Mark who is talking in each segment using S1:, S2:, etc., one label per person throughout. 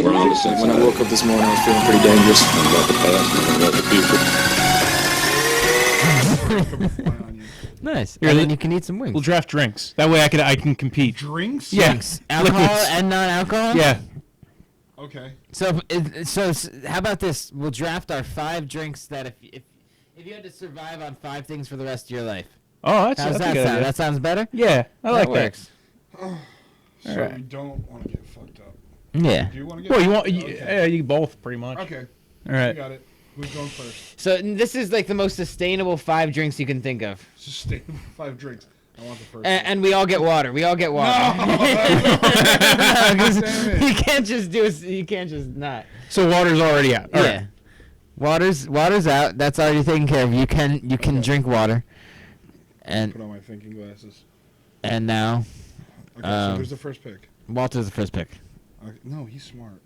S1: We're on the same
S2: When I
S1: side.
S2: woke up this morning, I was feeling pretty dangerous.
S1: One about the past and one about the future.
S3: Nice.
S4: Here,
S3: And
S4: let-
S3: then you can eat some wings.
S4: We'll draft drinks. That way I can compete.
S5: Drinks?
S4: Yeah.
S3: Drinks. Alcohol
S4: Liquids.
S3: and non-alcohol?
S4: Yeah.
S5: Okay.
S3: So how about this? We'll draft our 5 drinks that if you had to survive on 5 things for the rest of your life.
S4: Oh,
S3: How's
S4: that's a
S3: that
S4: good
S3: sound?
S4: idea.
S3: That sounds better?
S4: Yeah, I like that.
S3: works.
S5: So
S4: Alright.
S5: we don't want to get fucked up.
S3: Yeah.
S5: Do you want to get
S4: Well, you
S5: fucked
S4: want
S5: up?
S4: yeah, you both pretty much.
S5: Okay.
S4: All
S5: You
S4: right.
S5: got it. Who's going first?
S3: So this is like the most sustainable 5 drinks you can think of.
S5: Sustainable 5 drinks. I want the first.
S3: And we all get water. We all get water.
S5: No!
S3: No, 'cause
S5: Damn it.
S3: you can't just do it. You can't just not.
S4: So water's already out. All
S3: Yeah.
S4: right.
S3: Water's out. That's already taken care of. You can
S5: Okay.
S3: drink water.
S5: Put
S3: And
S5: on my thinking glasses.
S3: now
S5: Okay, so who's the first pick?
S3: Walter's the first pick.
S5: Okay, no, he's smart.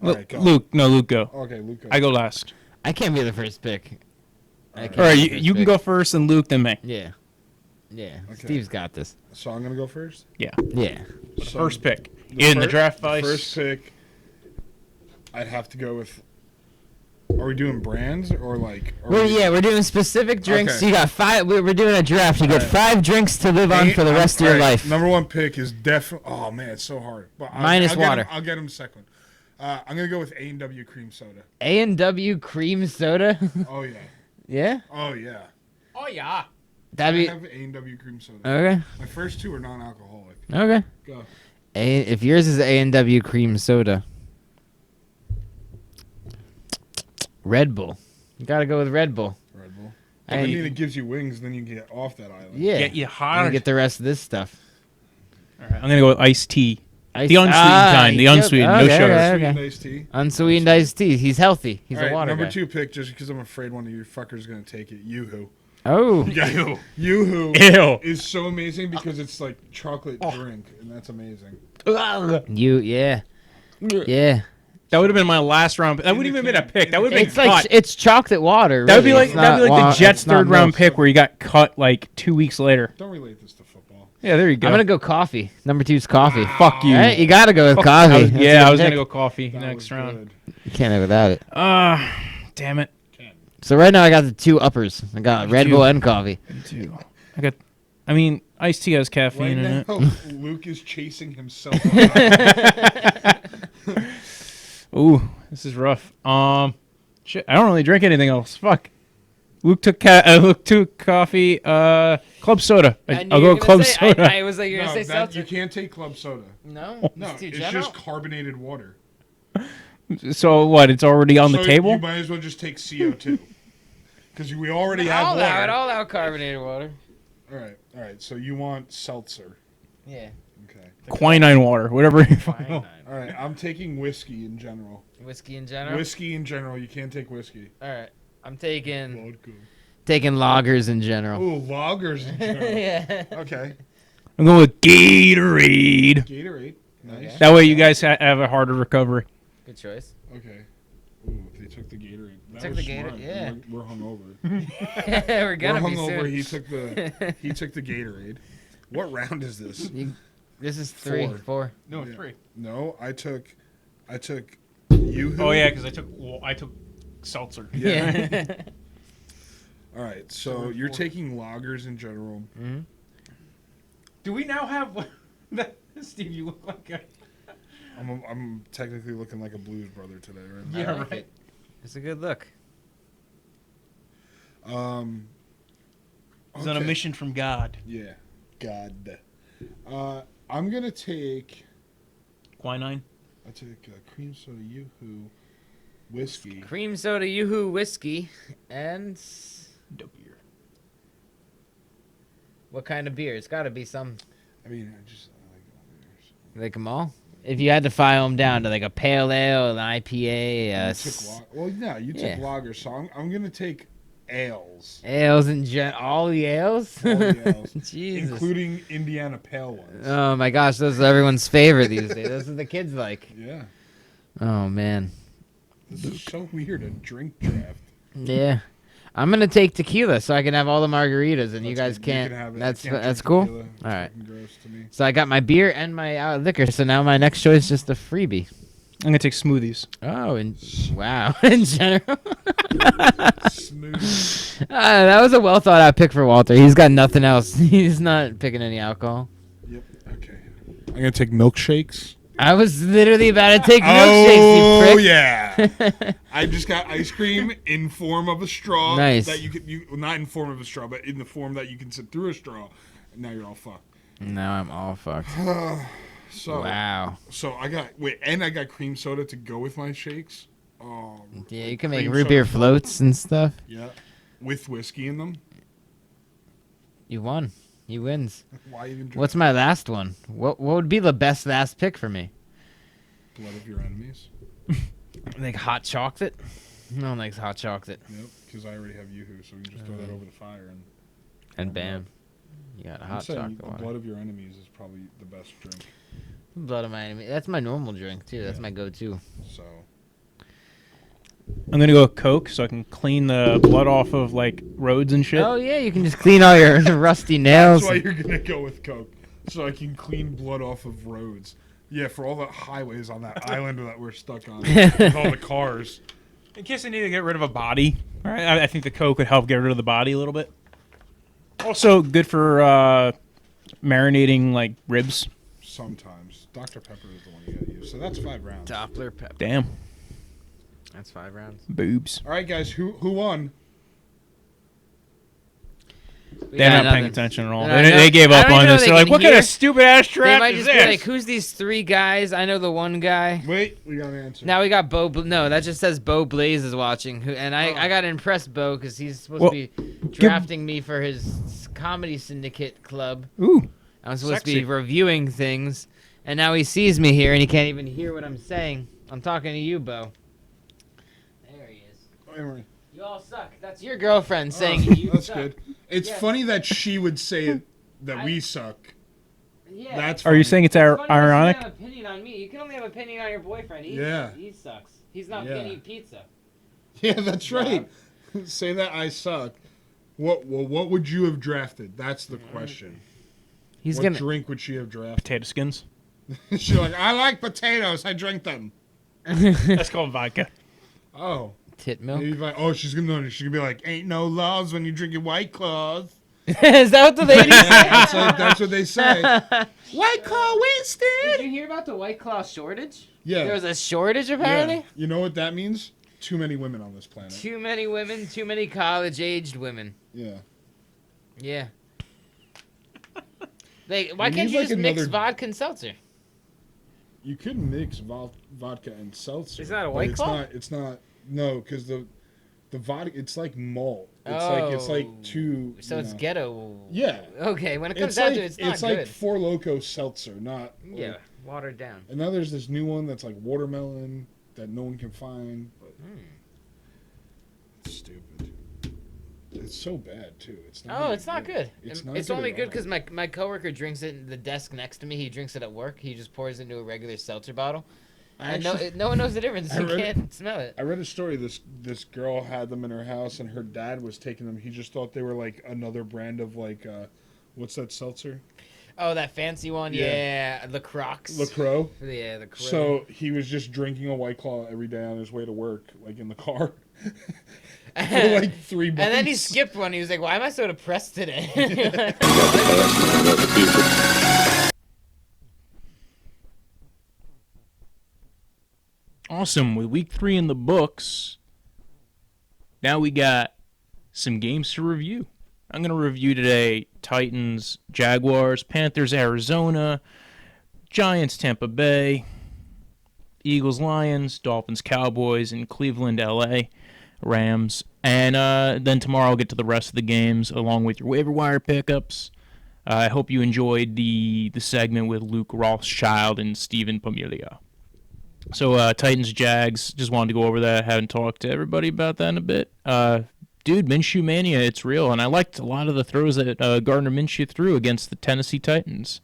S4: Lu-
S5: Alright, go.
S4: Luke go.
S5: Okay, Luke.
S4: I go last.
S3: I can't be the first pick. I
S5: Alright.
S3: can't
S4: All right,
S3: be
S4: you,
S3: the first
S4: you can
S3: pick.
S4: go first, and Luke then me.
S3: Yeah. Yeah.
S5: Okay.
S3: Steve's got this.
S5: So I'm gonna go first.
S3: Yeah.
S5: So
S4: First pick in the draft vice.
S5: First pick. I'd have to go with. Are we doing brands or like? Are we-
S3: We're doing specific drinks.
S5: Okay.
S3: You got 5. We're doing a draft. You get
S5: Alright.
S3: 5 drinks to live on for the rest of your
S5: Alright,
S3: life.
S5: Number 1 pick is definitely. Oh man, it's so hard. But
S3: Minus
S5: I'll get
S3: water.
S5: I'll get him second. I'm gonna go with A&W cream soda.
S3: A&W cream soda.
S5: Oh yeah.
S3: Yeah.
S5: Oh yeah.
S4: Oh yeah.
S3: That'd
S5: I
S3: be
S5: have A&W cream soda.
S3: okay.
S5: My first 2 are non-alcoholic.
S3: Okay.
S5: Go.
S3: If yours is A&W cream soda, Red Bull. You gotta go with Red Bull.
S5: Red Bull.
S3: I-
S5: And then it gives you wings, then you can get off that island.
S3: Yeah.
S4: Get you
S3: You
S4: hard.
S3: get the rest of this stuff.
S4: All right, I'm gonna go with iced tea.
S3: Ice-
S4: The unsweetened kind, the
S3: yep.
S4: unsweetened, no
S3: Okay,
S4: sugar.
S3: okay,
S5: Sweetened
S3: okay.
S5: iced tea.
S3: Unsweetened iced tea. He's healthy. He's
S5: All right,
S3: a water
S5: number
S3: guy.
S5: 2 pick, just because I'm afraid one of you fuckers is gonna take it. Yoo-hoo.
S3: Oh.
S4: Ew.
S5: Yoo-hoo
S4: Ew.
S5: is so amazing because it's like chocolate drink, and that's amazing.
S3: Yeah. Yeah.
S4: That would have been my last round. That wouldn't even been a pick. That would have been
S3: It's
S4: cut.
S3: like it's chocolate water.
S4: That would be
S3: really.
S4: like
S3: It's
S4: that'd be
S3: not
S4: like
S3: wa-
S4: the Jets'
S3: it's not
S4: third round
S3: milk.
S4: pick where you got cut like 2 weeks later.
S5: Don't relate this to football.
S4: Yeah, there you go.
S3: I'm gonna go coffee. Number 2's coffee.
S4: Fuck you.
S3: Right? You gotta go with
S4: Fuck-
S3: coffee.
S4: I was,
S3: That's a
S4: yeah,
S3: good
S4: I was
S3: pick.
S4: gonna go coffee
S5: That
S4: next
S5: was
S4: round.
S5: good.
S3: You can't live without it.
S4: Damn it.
S3: So right now I got the 2 uppers. I got Red
S4: Two.
S3: Bull and coffee.
S4: I mean, iced tea has caffeine
S5: Right
S4: in it.
S5: now, Luke is chasing himself.
S4: Ooh, this is rough. Shit, I don't really drink anything else. Fuck. Luke took coffee. Club soda. I'll go with club soda.
S3: I was like, you're
S5: No, that, you can't take club soda.
S3: No,
S5: No,
S3: it's too
S5: it's
S3: general.
S5: just carbonated water.
S4: So what? It's already on the
S5: So
S4: table.
S5: You might as well just take CO2. Because we already have water.
S3: I'll allow carbonated water.
S5: All right. So you want seltzer.
S3: Yeah.
S5: Okay.
S4: Quinine water, whatever. You fucking
S5: All right. I'm taking whiskey in general.
S3: Whiskey in general.
S5: Whiskey in general. You can't take whiskey.
S3: All right, I'm taking
S5: Vodka.
S3: lagers in general.
S5: Ooh, lagers in general.
S3: Yeah.
S5: Okay.
S4: I'm going with Gatorade.
S5: Gatorade. Nice.
S4: That way you guys have a harder recovery.
S3: Good choice.
S5: Okay. Ooh, they took the Gatorade. That
S3: Took
S5: was
S3: the Gator-
S5: smart.
S3: yeah.
S5: We're hungover.
S3: We're gonna
S5: We're
S3: be
S5: hungover.
S3: soon.
S5: He took the Gatorade. What round is this?
S3: This is 3, 4.
S4: No,
S5: Yeah.
S4: 3.
S5: No, I took Yoo-hoo.
S4: Oh yeah, because I took seltzer.
S5: Yeah. All right, so you're taking lagers in general.
S3: Mm-hmm.
S4: Do we now have? Steve, you look like a.
S5: I'm technically looking like a Blues Brother today, right?
S4: Yeah,
S3: like
S4: right.
S3: it. It's a good look.
S4: He's on a
S5: okay.
S4: mission from God.
S5: Yeah, God. I'm gonna take.
S4: Quinine.
S5: I take cream soda, Yoo-hoo, whiskey.
S3: Cream soda, Yoo-hoo, whiskey, and
S4: Beer.
S3: what kind of beer? It's got to be some.
S5: I mean, I like all beers.
S3: Like them all? If you had to file them down to like a pale ale, an IPA,
S5: You took
S3: yeah.
S5: lager, so I'm gonna take ales.
S3: ales and all the ales?
S5: All the ales.
S3: Jesus.
S5: Including Indiana Pale ones.
S3: Oh my gosh, those are everyone's favorite these days. Those are the kids like.
S5: Yeah.
S3: Oh man.
S5: This is so weird, a drink draft.
S3: Yeah. I'm gonna take tequila so I can have all the margaritas and you
S5: That's
S3: guys
S5: good.
S3: can't.
S5: can have it. I
S3: That's
S5: can't drink
S3: that's cool.
S5: tequila. It's
S3: All right.
S5: fucking gross to me.
S3: So I got my beer and my liquor. So now my next choice is just a freebie.
S4: I'm gonna take smoothies.
S3: Oh, and wow, in general.
S5: Smooth.
S3: That was a well thought out pick for Walter. He's got nothing else. He's not picking any alcohol.
S5: Yep. Okay. I'm gonna take milkshakes.
S3: I was literally about to take milkshakes, you prick.
S5: Oh yeah. I just got ice cream in form of a straw.
S3: Nice.
S5: That not in form of a straw, but in the form that you can sit through a straw. And now you're all fucked.
S3: Now I'm all fucked.
S5: So
S3: Wow.
S5: So I got cream soda to go with my shakes.
S3: Yeah, you can make
S5: cream
S3: root beer
S5: soda.
S3: floats and stuff.
S5: Yeah. With whiskey in them.
S3: You won. He wins.
S5: Why even drink
S3: What's my last one? What would be the best last pick for me?
S5: blood of your enemies?
S3: Like hot chocolate? No one likes hot chocolate.
S5: Yep, because I already have Yoo-hoo, so we can just throw that over the fire
S3: And bam. You got a
S5: I'm
S3: hot
S5: saying
S3: chocolate
S5: the
S3: water.
S5: blood of your enemies is probably the best drink.
S3: Blood of my enemy. That's my normal drink too. That's
S5: Yeah.
S3: my go-to.
S5: So
S4: I'm gonna go with Coke so I can clean the blood off of like roads and shit.
S3: Oh yeah, you can just clean all your rusty nails.
S5: that's why you're gonna go with Coke, so I can clean blood off of roads. Yeah, for all the highways on that island that we're stuck on with all the cars.
S4: In case I need to get rid of a body, all right, I think the Coke would help get rid of the body a little bit. Also good for marinating like ribs.
S5: Sometimes Dr. Pepper is the one you gotta use. So that's 5 rounds.
S3: Doppler pepper.
S4: Damn,
S3: That's 5 rounds.
S4: boobs.
S5: All right, guys, who won?
S4: They're not paying attention at all.
S3: No,
S4: They gave
S3: I
S4: up
S3: don't
S4: on
S3: even know
S4: this.
S3: they
S4: They're like,
S3: can
S4: what kind
S3: hear.
S4: of stupid ass
S3: They
S4: trap
S3: might
S4: is
S3: just be like,
S4: this?
S3: who's these 3 guys? I know the one guy.
S5: Wait, we got an answer.
S3: Now we got Bo. No, that just says Bo Blaze is watching. And I got to impress Bo because he's supposed to be drafting me for his comedy syndicate club.
S4: Ooh,
S3: I'm supposed to
S4: sexy.
S3: be reviewing things, and now he sees me here and he can't even hear what I'm saying. I'm talking to you, Bo. There he is.
S5: Anyway.
S3: You all suck. That's your girlfriend saying you
S5: That's
S3: suck.
S5: good. It's
S3: Yes.
S5: funny that she would say that we suck.
S3: Yeah.
S5: That's
S4: Are you
S5: funny.
S4: saying it's
S3: It's funny that
S4: ironic?
S3: You have an opinion on me. You can only have an opinion on your boyfriend.
S5: Yeah.
S3: He sucks. He's not
S5: Yeah.
S3: gonna eat pizza.
S5: Yeah, that's right. Say that I suck. What would you have drafted? That's the question.
S3: He's
S5: What
S3: gonna.
S5: drink would she have drafted?
S4: Potato skins.
S5: She's like, I like potatoes. I drink them.
S4: That's called vodka.
S5: Oh.
S3: Tit milk.
S5: Maybe like, she's gonna be like, ain't no laws when you drink your White Claws.
S3: Is that what the lady
S5: Yeah,
S3: said?
S5: that's what they say. White Claw Winston.
S3: Did you hear about the White Claw shortage?
S5: Yeah.
S3: There was a shortage apparently.
S5: Yeah. You know what that means? Too many women on this planet.
S3: Too many women. Too many college-aged women.
S5: Yeah.
S3: Yeah. Like, why
S5: We
S3: can't
S5: need,
S3: you
S5: like,
S3: just mix
S5: another-
S3: vodka and seltzer?
S5: You could mix vodka and seltzer.
S3: Is that a
S5: but
S3: White Claw?
S5: It's not. No, because the vodka. It's like malt. It's like too.
S3: So
S5: you
S3: it's
S5: know.
S3: ghetto.
S5: Yeah.
S3: Okay, when it comes
S5: It's
S3: down
S5: like
S3: to it, it's not
S5: it's
S3: good.
S5: like Four Loko seltzer, not.
S3: Yeah,
S5: Like,
S3: watered down.
S5: and now there's this new one that's like watermelon that no one can find. But it's stupid. It's so bad too. It's not.
S3: Oh,
S5: even
S3: it's not good.
S5: It's not.
S3: It's
S5: good
S3: only
S5: at
S3: good
S5: all.
S3: because my coworker drinks it in the desk next to me. He drinks it at work. He just pours it into a regular seltzer bottle. And no one knows the difference.
S5: I
S3: You
S5: read-
S3: can't smell it.
S5: I read a story. This girl had them in her house, and her dad was taking them. He just thought they were like another brand of like, what's that seltzer?
S3: Oh, that fancy one?
S5: Yeah.
S3: Yeah, the Crocs.
S5: LaCroix.
S3: Yeah, the Crocs.
S5: So he was just drinking a White Claw every day on his way to work, like in the car. For like 3 months.
S3: And then he skipped one. He was like, "Why am I so depressed today?"
S1: Got the past and I got the future.
S4: Awesome. With week 3 in the books, now we got some games to review. I'm going to review today Titans, Jaguars, Panthers, Arizona, Giants, Tampa Bay, Eagles, Lions, Dolphins, Cowboys, and Cleveland, LA, Rams. And then tomorrow I'll get to the rest of the games along with your waiver wire pickups. I hope you enjoyed the segment with Luke Rothschild and Stephen Pumilia. So Titans, Jags, just wanted to go over that. Haven't talked to everybody about that in a bit. Dude, Minshew Mania, it's real. And I liked a lot of the throws that Gardner Minshew threw against the Tennessee Titans.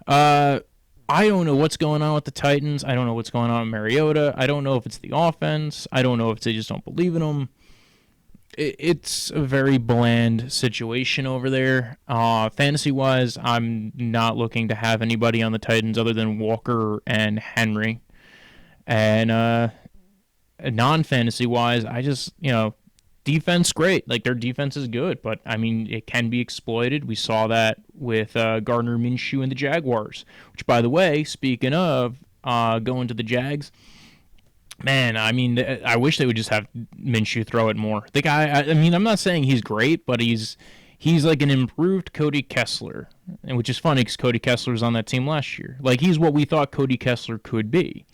S4: I don't know what's going on with the Titans. I don't know what's going on with Mariota. I don't know if it's the offense. I don't know if they just don't believe in them. It's a very bland situation over there. Fantasy-wise, I'm not looking to have anybody on the Titans other than Walker and Henry. And non-fantasy wise, I just, defense great. Like, their defense is good, but I mean, it can be exploited. We saw that with Gardner Minshew and the Jaguars, which, by the way, speaking of going to the Jags, man, I mean, I wish they would just have Minshew throw it more. The guy, I mean, I'm not saying he's great, but he's like an improved Cody Kessler, and which is funny because Cody Kessler was on that team last year. Like, he's what we thought Cody Kessler could be.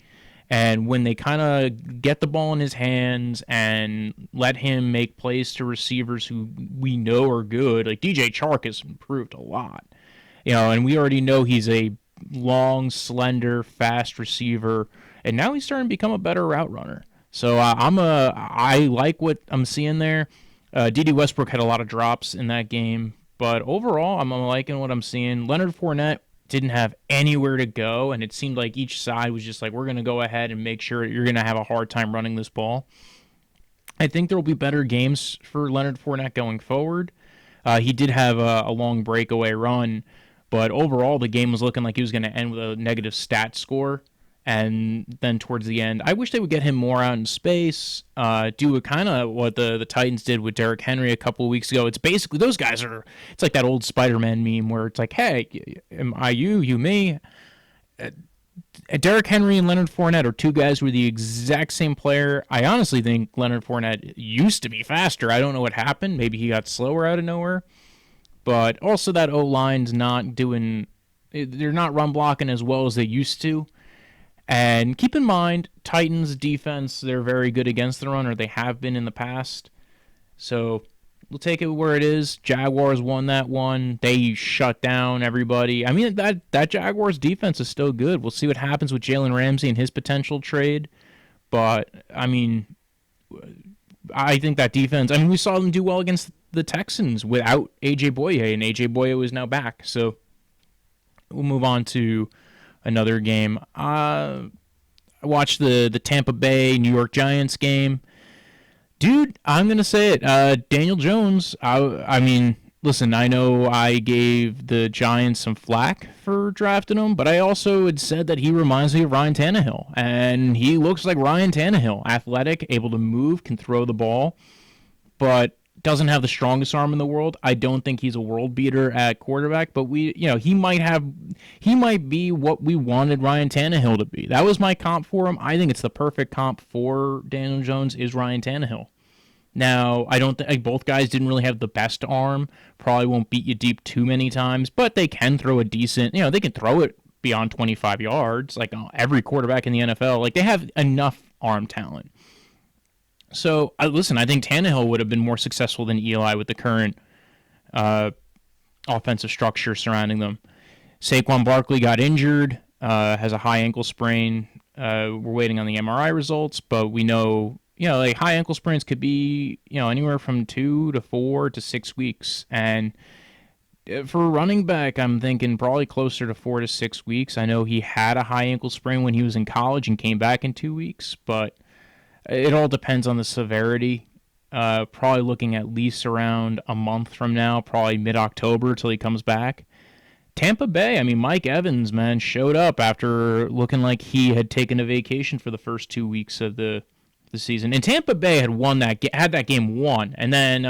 S4: And when they kind of get the ball in his hands and let him make plays to receivers who we know are good, like DJ Chark has improved a lot. And we already know he's a long, slender, fast receiver, and now he's starting to become a better route runner. So I like what I'm seeing there. D.D. Westbrook had a lot of drops in that game, but overall, I'm liking what I'm seeing. Leonard Fournette didn't have anywhere to go, and it seemed like each side was just like, we're going to go ahead and make sure you're going to have a hard time running this ball. I think there will be better games for Leonard Fournette going forward. He did have a long breakaway run, but overall the game was looking like he was going to end with a negative stat score. And then towards the end, I wish they would get him more out in space, do kind of what the Titans did with Derrick Henry a couple of weeks ago. It's basically, those guys it's like that old Spider-Man meme where it's like, hey, am I you me? Derrick Henry and Leonard Fournette are two guys who are the exact same player. I honestly think Leonard Fournette used to be faster. I don't know what happened. Maybe he got slower out of nowhere. But also that O-line's they're not run blocking as well as they used to. And keep in mind, Titans defense, they're very good against the run, or they have been in the past. So we'll take it where it is. Jaguars won that one. They shut down everybody. I mean, that Jaguars defense is still good. We'll see what happens with Jalen Ramsey and his potential trade. But, I mean, I think that defense, I mean, we saw them do well against the Texans without A.J. Boye, and A.J. Boye is now back. So we'll move on to another game. I watched the Tampa Bay New York Giants game. Dude, I'm going to say it. Daniel Jones, I mean, listen, I know I gave the Giants some flack for drafting him, but I also had said that he reminds me of Ryan Tannehill. And he looks like Ryan Tannehill. Athletic, able to move, can throw the ball, but doesn't have the strongest arm in the world. I don't think he's a world beater at quarterback, but he might be what we wanted Ryan Tannehill to be. That was my comp for him. I think it's the perfect comp for Daniel Jones is Ryan Tannehill. Now, I don't think both guys didn't really have the best arm. Probably won't beat you deep too many times, but they can throw a decent, they can throw it beyond 25 yards, like every quarterback in the NFL. Like, they have enough arm talent. So, listen, I think Tannehill would have been more successful than Eli with the current offensive structure surrounding them. Saquon Barkley got injured, has a high ankle sprain. We're waiting on the MRI results, but we know, like high ankle sprains could be, anywhere from 2 to 4 to 6 weeks. And for a running back, I'm thinking probably closer to 4 to 6 weeks. I know he had a high ankle sprain when he was in college and came back in 2 weeks, but it all depends on the severity. Probably looking at least around a month from now, probably mid-October till he comes back. Tampa Bay, I mean, Mike Evans, man, showed up after looking like he had taken a vacation for the first 2 weeks of the season. And Tampa Bay had that game won. And then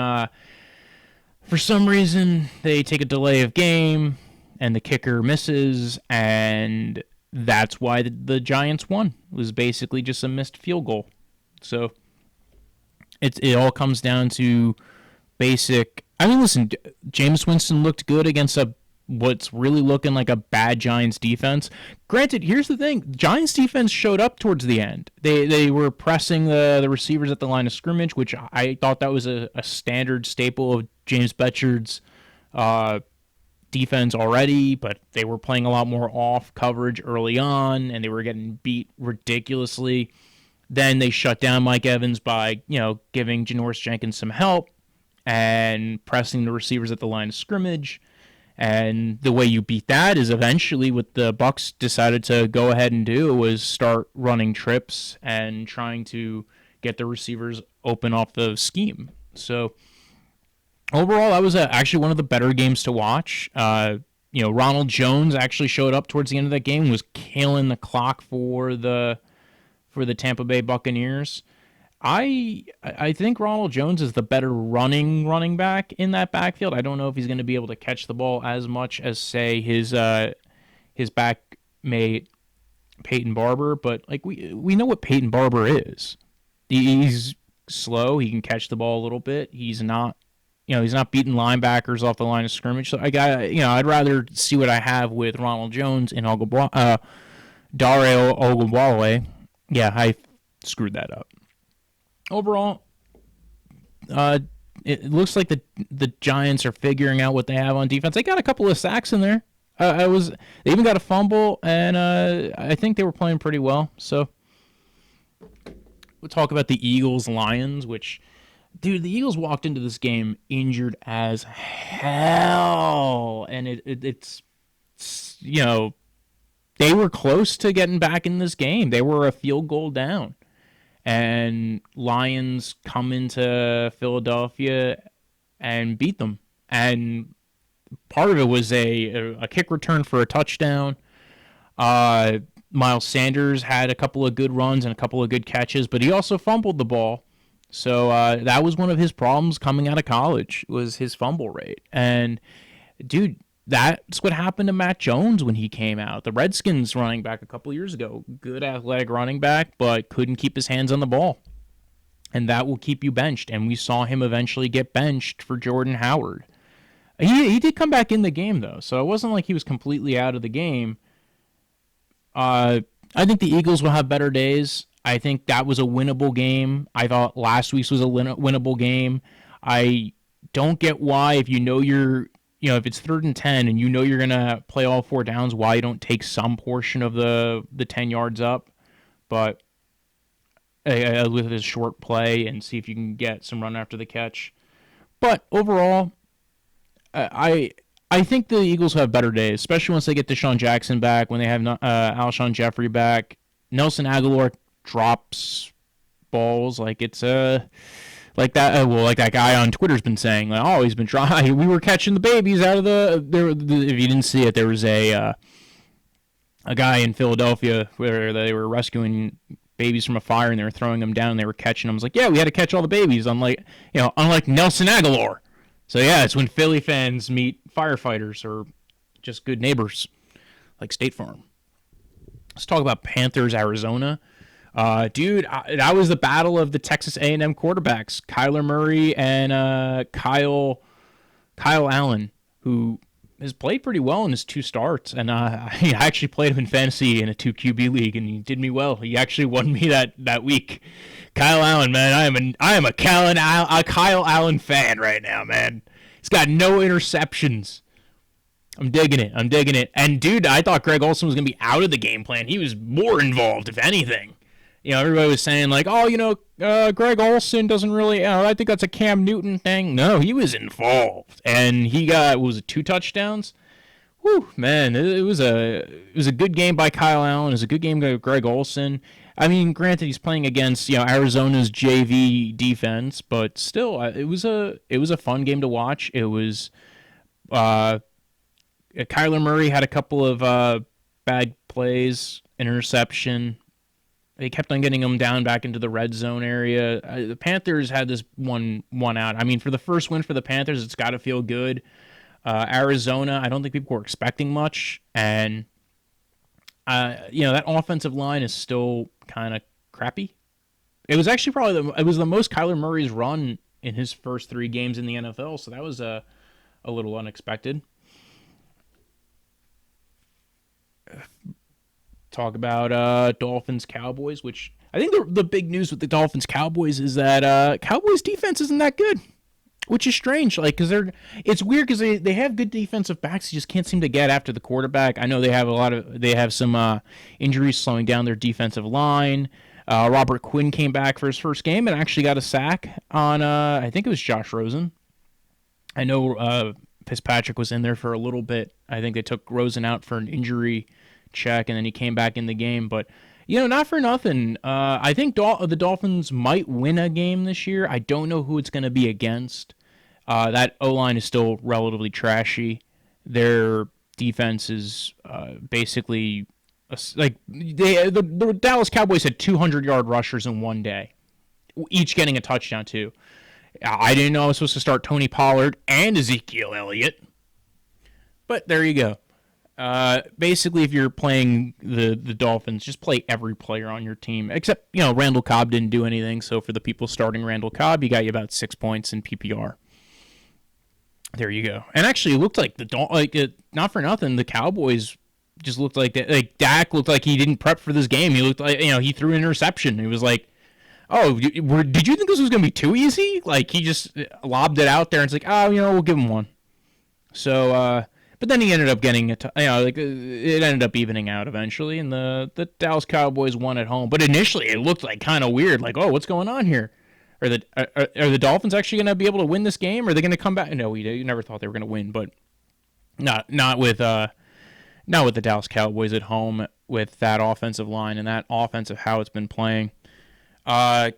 S4: for some reason, they take a delay of game, and the kicker misses, and that's why the Giants won. It was basically just a missed field goal. So it all comes down to basic. I mean, listen, Jameis Winston looked good against what's really looking like a bad Giants defense. Granted, here's the thing. Giants defense showed up towards the end. They were pressing the receivers at the line of scrimmage, which I thought that was a standard staple of James Betchard's defense already, but they were playing a lot more off coverage early on, and they were getting beat ridiculously. Then they shut down Mike Evans by, giving Janoris Jenkins some help and pressing the receivers at the line of scrimmage. And the way you beat that is eventually what the Bucs decided to go ahead and do was start running trips and trying to get the receivers open off the scheme. So overall, that was actually one of the better games to watch. Ronald Jones actually showed up towards the end of that game, was killing the clock for the for the Tampa Bay Buccaneers. I think Ronald Jones is the better running back in that backfield. I don't know if he's going to be able to catch the ball as much as, say, his backmate Peyton Barber, but like we know what Peyton Barber is. He's slow. He can catch the ball a little bit. He's not beating linebackers off the line of scrimmage. So I'd rather see what I have with Ronald Jones and Dario Ogunbowale. Yeah, I screwed that up. Overall, it looks like the Giants are figuring out what they have on defense. They got a couple of sacks in there. They even got a fumble, and I think they were playing pretty well. So we'll talk about the Eagles-Lions, which, dude, the Eagles walked into this game injured as hell, and it's they were close to getting back in this game. They were a field goal down, and Lions come into Philadelphia and beat them, and part of it was a kick return for a touchdown. Miles Sanders had a couple of good runs and a couple of good catches, but he also fumbled the ball. So that was one of his problems coming out of college, was his fumble rate. And, dude, that's what happened to Matt Jones when he came out. The Redskins running back a couple of years ago, good athletic running back, but couldn't keep his hands on the ball. And that will keep you benched. And we saw him eventually get benched for Jordan Howard. He did come back in the game, though, so it wasn't like he was completely out of the game. I think the Eagles will have better days. I think that was a winnable game. I thought last week's was a winnable game. I don't get why, if if it's 3rd and 10 and you're going to play all 4 downs, why you don't take some portion of the 10 yards up. But with a short play and see if you can get some run after the catch. But overall, I think the Eagles have better days, especially once they get Deshaun Jackson back, when they have Alshon Jeffrey back. Nelson Aguilar drops balls like it's like that. Like that guy on Twitter's been saying, like, oh, he's been trying. We were catching the babies out of the. If you didn't see it, there was a guy in Philadelphia where they were rescuing babies from a fire and they were throwing them down and they were catching them. I was like, yeah, we had to catch all the babies, unlike Nelson Aguilar. So, yeah, it's when Philly fans meet firefighters or just good neighbors like State Farm. Let's talk about Panthers, Arizona. Dude, that was the battle of the Texas A&M quarterbacks, Kyler Murray and Kyle Allen, who has played pretty well in his 2 starts. And I actually played him in fantasy in a 2 QB league, and he did me well. He actually won me that week. Kyle Allen, man, I am a Kyle Allen fan right now, man. He's got no interceptions. I'm digging it. And, dude, I thought Greg Olsen was going to be out of the game plan. He was more involved, if anything. Everybody was saying, like, Greg Olsen doesn't really, I think that's a Cam Newton thing. No, he was involved. And he got, 2 touchdowns? Whew, man, it was a good game by Kyle Allen. It was a good game by Greg Olsen. I mean, granted, he's playing against Arizona's JV defense, but still, it was a fun game to watch. It was Kyler Murray had a couple of bad plays, interception. They kept on getting him down back into the red zone area. The Panthers had this one out. I mean, for the first win for the Panthers, it's got to feel good. Arizona, I don't think people were expecting much, and that offensive line is still kind of crappy. It was actually probably the most Kyler Murray's run in his first 3 games in the NFL, so that was a little unexpected. Talk about Dolphins Cowboys, which I think the big news with the Dolphins Cowboys is that Cowboys defense isn't that good, which is strange. Like, because it's weird because they have good defensive backs, you just can't seem to get after the quarterback. I know they have some injuries slowing down their defensive line. Robert Quinn came back for his first game and actually got a sack on I think it was Josh Rosen. I know Fitzpatrick was in there for a little bit. I think they took Rosen out for an injury check, and then he came back in the game. But, not for nothing. I think the Dolphins might win a game this year. I don't know who it's going to be against. That O-line is still relatively trashy. Their defense is basically the Dallas Cowboys had 200-yard rushers in one day, each getting a touchdown too. I didn't know I was supposed to start Tony Pollard and Ezekiel Elliott, but there you go. Basically, if you're playing the Dolphins, just play every player on your team, except, Randall Cobb didn't do anything, so for the people starting Randall Cobb, you got you about 6 points in PPR. There you go. And actually, it looked like not for nothing, the Cowboys just looked like that. Like, Dak looked like he didn't prep for this game. He looked like, he threw an interception. He was like, oh, did you think this was going to be too easy? Like, he just lobbed it out there, and it's like, oh, we'll give him one. So, but then he ended up getting it ended up evening out eventually, and the Dallas Cowboys won at home. But initially, it looked like kind of weird, like, oh, what's going on here? Are the Dolphins actually going to be able to win this game? Or are they going to come back? No, we never thought they were going to win, but not with the Dallas Cowboys at home with that offensive line and that offensive how it's been playing.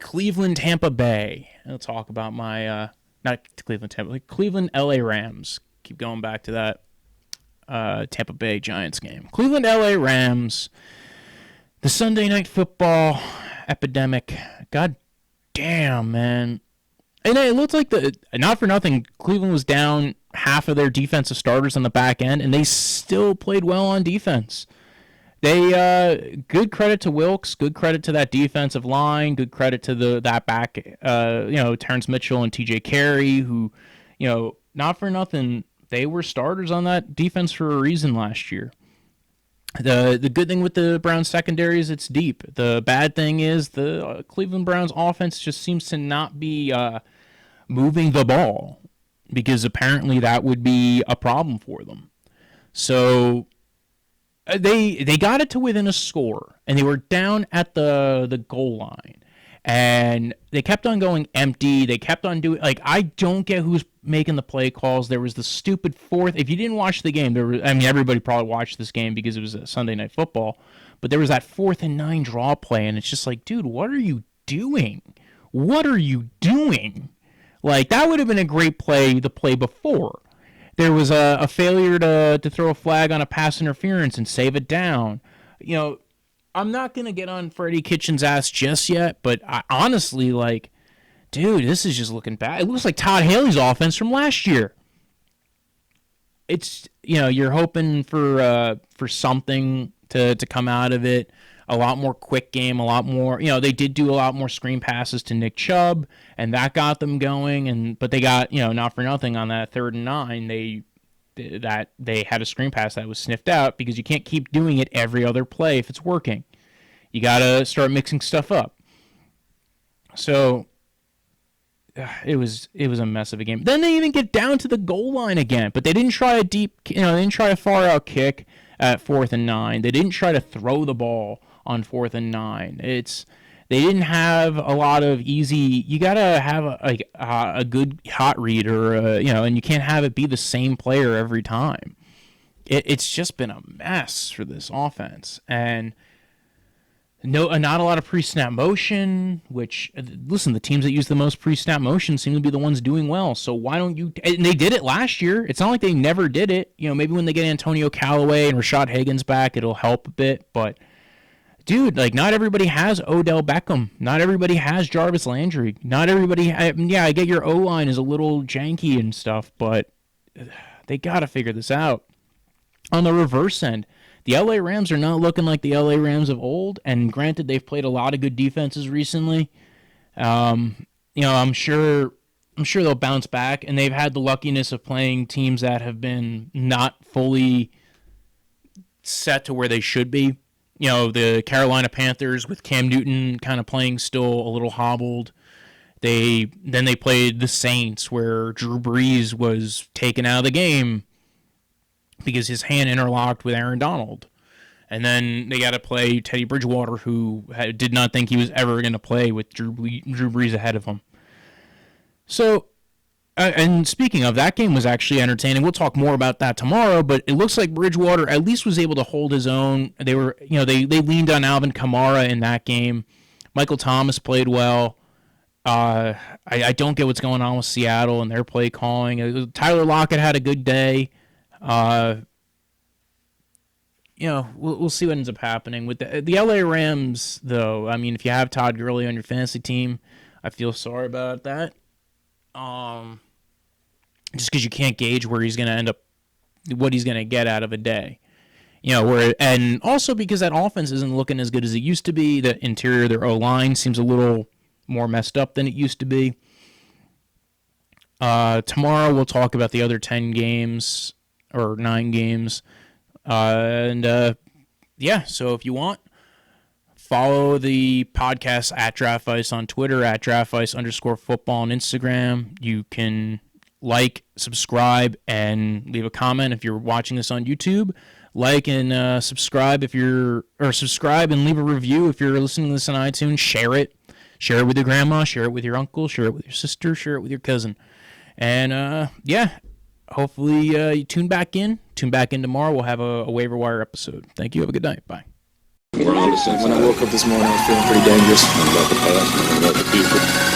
S4: Cleveland, Tampa Bay. I'll talk about my not Cleveland, Tampa, like Cleveland, LA Rams. Keep going back to that Tampa Bay Giants game. Cleveland, LA Rams. The Sunday Night Football epidemic. God damn, man. And it looked like not for nothing, Cleveland was down half of their defensive starters on the back end, and they still played well on defense. They good credit to Wilkes, good credit to that defensive line, good credit to that back, Terrence Mitchell and TJ Carey, who, not for nothing, they were starters on that defense for a reason last year. The good thing with the Browns secondary is it's deep. The bad thing is the Cleveland Browns offense just seems to not be moving the ball, because apparently that would be a problem for them. So they got it to within a score, and they were down at the goal line, and they kept on going empty. They kept on doing, I don't get who's making the play calls. There was the stupid fourth. If you didn't watch the game, everybody probably watched this game because it was a Sunday Night Football, but there was that 4th and 9 draw play, and it's just like, dude, what are you doing? What are you doing? Like, that would have been a great play the play before. There was a failure to throw a flag on a pass interference and save it down. I'm not going to get on Freddie Kitchens' ass just yet, but I honestly, dude, this is just looking bad. It looks like Todd Haley's offense from last year. It's, you're hoping for something to come out of it. A lot more quick game, a lot more, they did do a lot more screen passes to Nick Chubb, and that got them going. But they got, not for nothing on that 3rd and 9, they had a screen pass that was sniffed out, because you can't keep doing it every other play if it's working. You got to start mixing stuff up. So it was a mess of a game. Then they even get down to the goal line again, but they didn't try a deep, they didn't try a far out kick at 4th and 9. They didn't try to throw the ball on 4th and 9. They didn't have a lot of easy. You gotta have a good hot read, or and you can't have it be the same player every time. It's just been a mess for this offense, and not a lot of pre-snap motion. Which, listen, the teams that use the most pre-snap motion seem to be the ones doing well. So why don't you? And they did it last year. It's not like they never did it. Maybe when they get Antonio Callaway and Rashad Higgins back, it'll help a bit, but. Dude, not everybody has Odell Beckham. Not everybody has Jarvis Landry. Not everybody. I get your O-line is a little janky and stuff, but they got to figure this out. On the reverse end, the LA Rams are not looking like the LA Rams of old, and granted, they've played a lot of good defenses recently. I'm sure they'll bounce back, and they've had the luckiness of playing teams that have been not fully set to where they should be. The Carolina Panthers with Cam Newton kind of playing still a little hobbled. Then they played the Saints, where Drew Brees was taken out of the game because his hand interlocked with Aaron Donald. And then they got to play Teddy Bridgewater, who did not think he was ever going to play with Drew Brees ahead of him. So, and speaking of, that game was actually entertaining. We'll talk more about that tomorrow, but it looks like Bridgewater at least was able to hold his own. They were, they leaned on Alvin Kamara in that game. Michael Thomas played well. I don't get what's going on with Seattle and their play calling. Tyler Lockett had a good day. we'll see what ends up happening with the LA Rams. Though, I mean, if you have Todd Gurley on your fantasy team, I feel sorry about that. Just because you can't gauge where he's going to end up, what he's going to get out of a day. And also because that offense isn't looking as good as it used to be. The interior of their O-line seems a little more messed up than it used to be. Tomorrow we'll talk about the other 10 games or 9 games. So if you want, follow the podcast at Draftvice on Twitter, at Draftvice_football on Instagram. You can like, subscribe, and leave a comment if you're watching this on YouTube. Like and subscribe subscribe and leave a review if you're listening to this on iTunes. Share it with your grandma, share it with your uncle, share it with your sister, share it with your cousin. And hopefully you tune back in tomorrow. We'll have a waiver wire episode. Thank you. Have a good night. Bye.
S1: We're on to
S2: When I woke up this morning, I was feeling pretty dangerous.
S1: about the past and about the future.